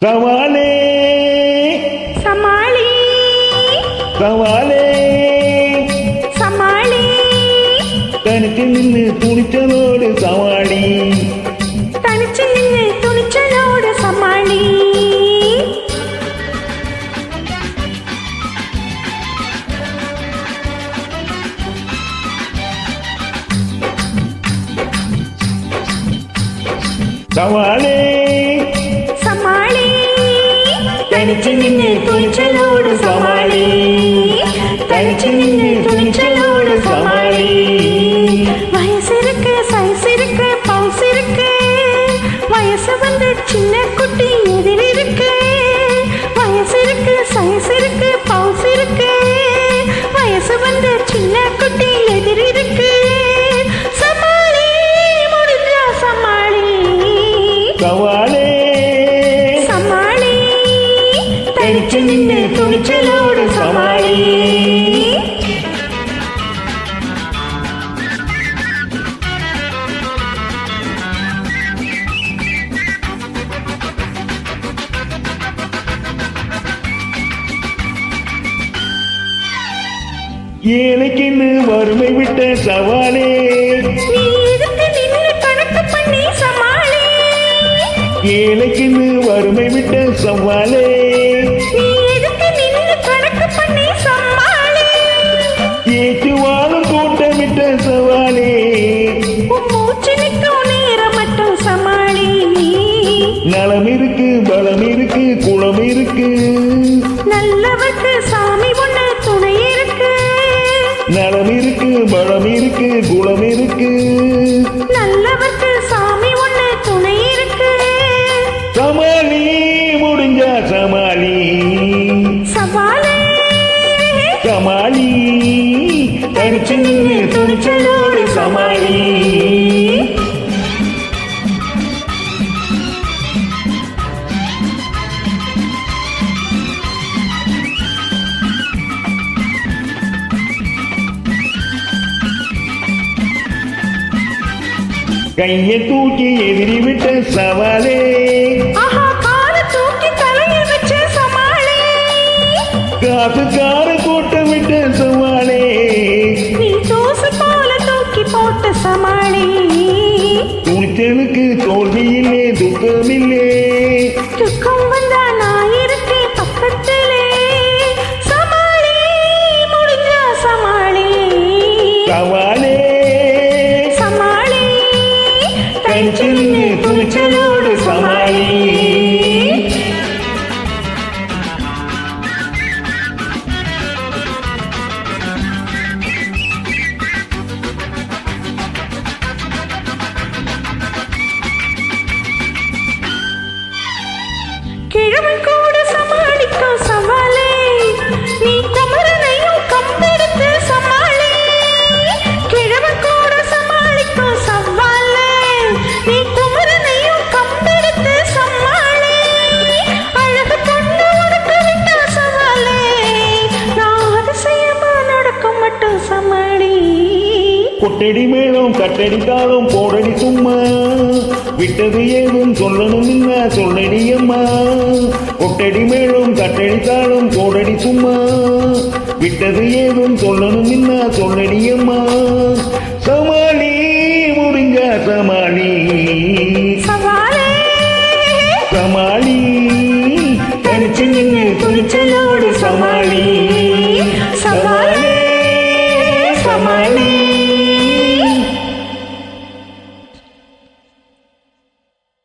சவாலே சமாளி சவாலே சமாளி தனித்து நின்று துணிச்சலோடு சவாளி தனிச்சு நின்று துணிச்சலோடு சமாளி சவாலே சமாளி தனிச்சு நின்று துணிச்சலோடு சமாளி தனிச்சு நின்று துணிச்சலோடு சமாளி வயசு இருக்கு சைஸ் இருக்கு பவுஸ் இருக்கு வயசு வந்து சின்ன குட்டி எதிர் இருக்கு வயசு இருக்கு சைஸ் இருக்கு பவுஸ் இருக்கு வயசு வந்து சின்ன குட்டி எதிர் இருக்கு சமாளி முடிஞ்சா சமாளி சவாலே சமாளி தனிச்சு நின்று துணிச்சலோடு சமாளி ஏழைக்குன்னு வறுமை விட்ட சவாலே நீ எதுக்கு நின்னு கணக்கு பண்ணி சமாளி ஏழைக்குன்னு வறுமை விட்ட சவாலே நீ எதுக்கு நின்னு கணக்கு பண்ணி சமாளி ஏற்று வாழும் கூட்டமிட்ட சவாலே உன் மூச்சு நிற்கும் நேரம் மட்டும் சமாளி நலம் இருக்கு பலம் இருக்கு குளம் இருக்கு நல்லவர்க்கு சாமி ஒண்ணு துணை இருக்கு நலம் இருக்கு பலம் இருக்கு குளம் இருக்கு நல்லவர்க்கு சாமி ஒண்ணு துணை இருக்கு சமாளி முடிஞ்சா சமாளி சவாலே சமாளி தனிச்சு நின்று துணிச்சலோடு சமாளி கையை தூக்கி எதிரி விட்ட சவாலே ஆஹா காலை தூக்கி தலையை வச்ச சமாளி காசுக்கார கூட்டம் விட்ட சவாலே நீ தூசு போல தூக்கி போட்ட சமாளி துணிச்சலுக்கு தோல்வியில்லே துக்கமில்லே துக்கம் வந்தா நான் இருக்கேன் பக்கத்திலே சமாளி முடிஞ்சா சமாளி சவாலே சமாளி தனிச்சு நின்று துணிச்சலோடு சமாளி கிழவன் கூட சமாளிக்கும் சவாலே நீ குமரனையும் கம்பெடுத்து சமாளி கிழவன் கூட சமாளிக்கும் சவாலே நீ குமரனையும் கம்பெடுத்து சமாளி அழகு பொண்ணு உனக்கு விட்டா சவாலே நான் அதிசயமா நடக்கும் மட்டும் சமாளி கொட்டடி மேலும் கட்டடித்தாலும் போடடி சும்மா விட்டது ஏதும் சொல்லணும் சொல்லடி அம்மா கொட்டடி மேலும் கட்டடித்தாலும் போடடி சும்மா விட்டது ஏதும் சொல்லணும் சொல்லடி அம்மா சமாளி முடிஞ்ச சமாளி சவாலே சமாளி தனிச்சு நின்று துணிச்சலோடு சமாளி